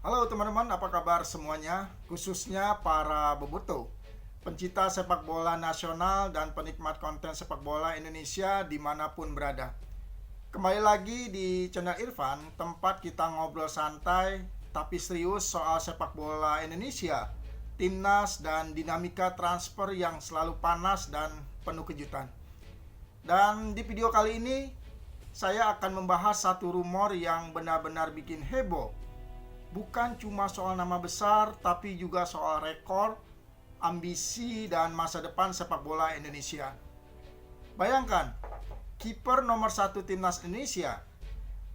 Halo teman-teman, apa kabar semuanya? Khususnya para boboto, pencinta sepak bola nasional dan penikmat konten sepak bola Indonesia dimanapun berada. Kembali lagi di channel Irfan, tempat kita ngobrol santai tapi serius soal sepak bola Indonesia, timnas dan dinamika transfer yang selalu panas dan penuh kejutan. Dan di video kali ini, saya akan membahas satu rumor yang benar-benar bikin heboh. Bukan cuma soal nama besar, tapi juga soal rekor, ambisi, dan masa depan sepak bola Indonesia. Bayangkan, kiper nomor 1 timnas Indonesia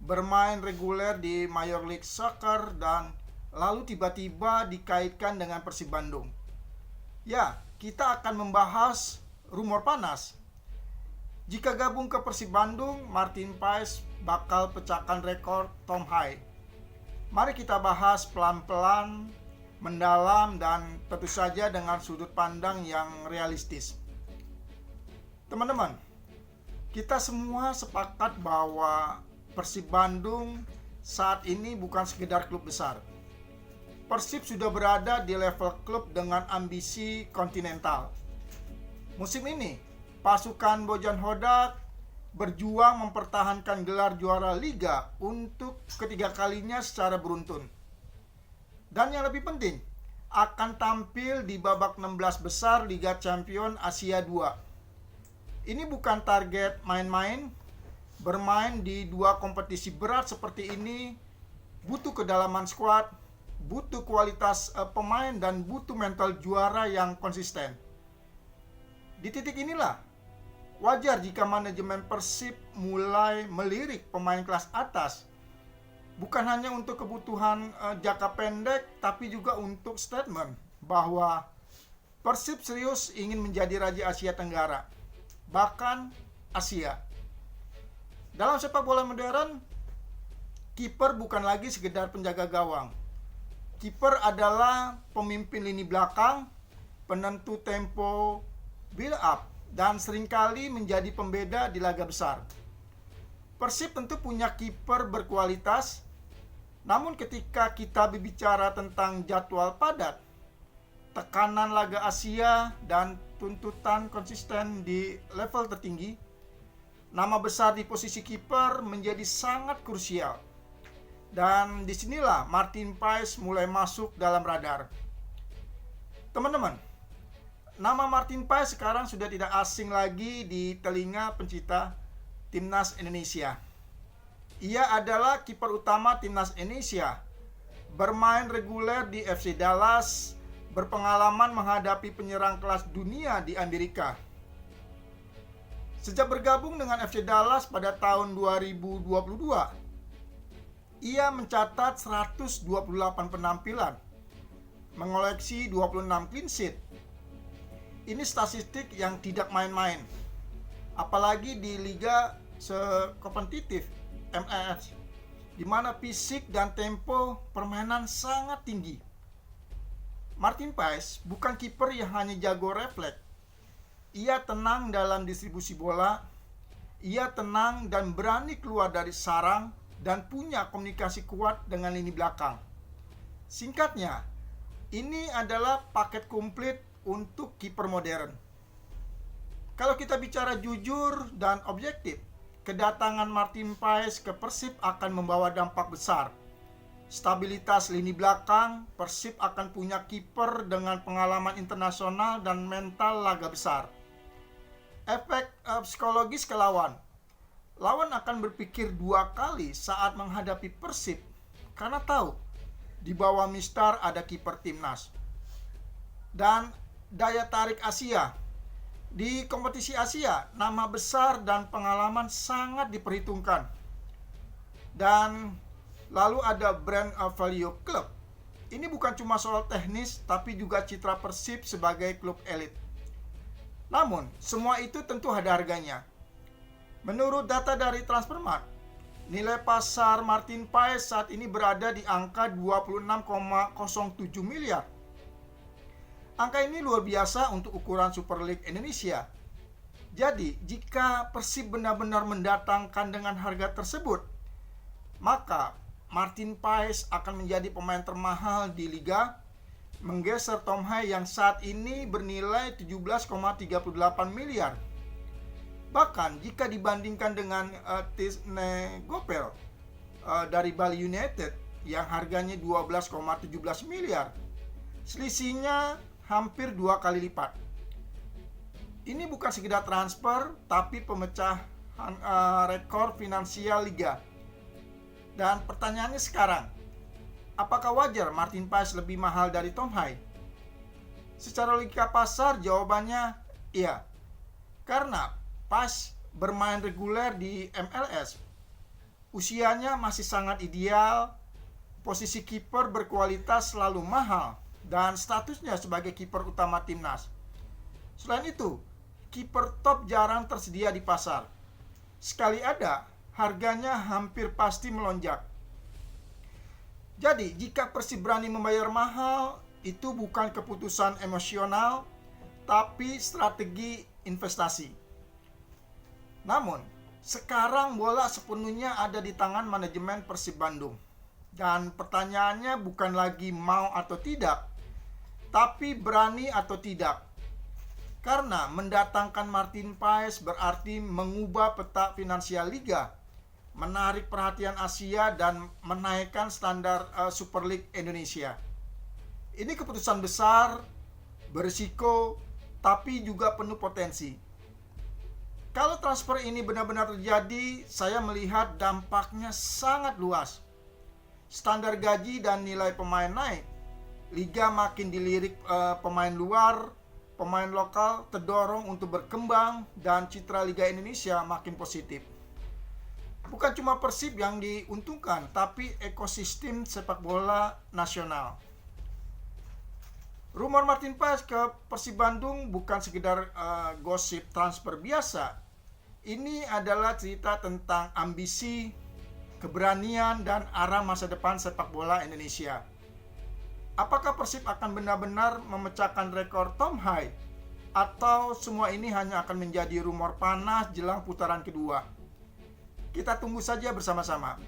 bermain reguler di Major League Soccer dan lalu tiba-tiba dikaitkan dengan Persib Bandung. Ya, kita akan membahas rumor panas. Jika gabung ke Persib Bandung, Martin Paes bakal pecahkan rekor Tom Haig. Mari kita bahas pelan-pelan, mendalam, dan tentu saja dengan sudut pandang yang realistis. Teman-teman, kita semua sepakat bahwa Persib Bandung saat ini bukan sekedar klub besar. Persib sudah berada di level klub dengan ambisi kontinental. Musim ini, pasukan Bojan Hodak berjuang mempertahankan gelar juara Liga untuk ketiga kalinya secara beruntun. Dan yang lebih penting, akan tampil di babak 16 besar Liga Champion Asia 2. Ini bukan target main-main. Bermain di dua kompetisi berat seperti ini butuh kedalaman skuad, butuh kualitas pemain, dan butuh mental juara yang konsisten. Di titik inilah wajar jika manajemen Persib mulai melirik pemain kelas atas, bukan hanya untuk kebutuhan jangka pendek, tapi juga untuk statement bahwa Persib serius ingin menjadi Raja Asia Tenggara, bahkan Asia. Dalam sepak bola modern, kiper bukan lagi sekedar penjaga gawang. Kiper adalah pemimpin lini belakang, penentu tempo build up, dan seringkali menjadi pembeda di laga besar. Persib tentu punya kiper berkualitas, namun ketika kita berbicara tentang jadwal padat, tekanan laga Asia, dan tuntutan konsisten di level tertinggi, nama besar di posisi kiper menjadi sangat krusial. Dan disinilah Martin Paes mulai masuk dalam radar. Teman-teman, nama Martin Paes sekarang sudah tidak asing lagi di telinga pencinta timnas Indonesia. Ia adalah kiper utama timnas Indonesia, bermain reguler di FC Dallas, berpengalaman menghadapi penyerang kelas dunia di Amerika. Sejak bergabung dengan FC Dallas pada tahun 2022, ia mencatat 128 penampilan, mengoleksi 26 clean sheet. Ini statistik yang tidak main-main, apalagi di liga sekompetitif MLS, di mana fisik dan tempo permainan sangat tinggi. Martin Paes bukan kiper yang hanya jago refleks. Ia tenang dalam distribusi bola, ia tenang dan berani keluar dari sarang, dan punya komunikasi kuat dengan lini belakang. Singkatnya, ini adalah paket komplit untuk kiper modern. Kalau kita bicara jujur dan objektif, kedatangan Martin Paes ke Persib akan membawa dampak besar. Stabilitas lini belakang, Persib akan punya kiper dengan pengalaman internasional dan mental laga besar. Efek psikologis ke lawan. Lawan akan berpikir dua kali saat menghadapi Persib karena tahu di bawah Mistar ada kiper timnas. Dan daya tarik Asia. Di kompetisi Asia, nama besar dan pengalaman sangat diperhitungkan. Dan lalu ada brand value club. Ini bukan cuma soal teknis, tapi juga citra Persib sebagai klub elit. Namun, semua itu tentu ada harganya. Menurut data dari Transfermarkt, nilai pasar Martin Paes saat ini berada di angka 26,07 miliar. Angka ini luar biasa untuk ukuran Super League Indonesia. Jadi, jika Persib benar-benar mendatangkan dengan harga tersebut, maka Martin Paes akan menjadi pemain termahal di liga, menggeser Tom Hai yang saat ini bernilai 17,38 miliar. Bahkan jika dibandingkan dengan Tisne Gopel dari Bali United yang harganya 12,17 miliar, selisihnya hampir 2 kali lipat. Ini bukan sekedar transfer, tapi pemecahan rekor finansial liga. Dan pertanyaannya sekarang, apakah wajar Martin Paes lebih mahal dari Tom Hai? Secara logika pasar jawabannya iya. Karena Paes bermain reguler di MLS, usianya masih sangat ideal, posisi kiper berkualitas selalu mahal, dan statusnya sebagai kiper utama timnas. Selain itu, kiper top jarang tersedia di pasar. Sekali ada, harganya hampir pasti melonjak. Jadi, jika Persib berani membayar mahal, itu bukan keputusan emosional, tapi strategi investasi. Namun, sekarang bola sepenuhnya ada di tangan manajemen Persib Bandung. Dan pertanyaannya bukan lagi mau atau tidak, tapi berani atau tidak. Karena mendatangkan Martin Paes berarti mengubah peta finansial liga, menarik perhatian Asia, dan menaikkan standar Super League Indonesia. Ini keputusan besar, berisiko, tapi juga penuh potensi. Kalau transfer ini benar-benar terjadi, saya melihat dampaknya sangat luas. Standar gaji dan nilai pemain naik, liga makin dilirik pemain luar, pemain lokal terdorong untuk berkembang, dan citra Liga Indonesia makin positif. Bukan cuma Persib yang diuntungkan, tapi ekosistem sepak bola nasional. Rumor Martin Paes ke Persib Bandung bukan sekedar gosip transfer biasa. Ini adalah cerita tentang ambisi, keberanian, dan arah masa depan sepak bola Indonesia. Apakah Persib akan benar-benar memecahkan rekor Tom Hai? Atau semua ini hanya akan menjadi rumor panas jelang putaran kedua? Kita tunggu saja bersama-sama.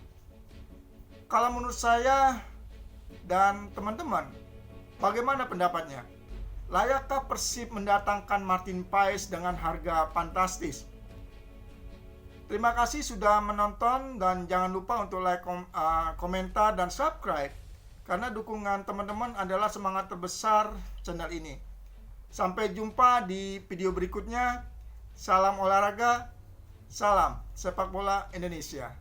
Kalau menurut saya dan teman-teman, bagaimana pendapatnya? Layakkah Persib mendatangkan Martin Paes dengan harga fantastis? Terima kasih sudah menonton, dan jangan lupa untuk like, komentar, dan subscribe. Karena dukungan teman-teman adalah semangat terbesar channel ini. Sampai jumpa di video berikutnya. Salam olahraga, salam sepak bola Indonesia.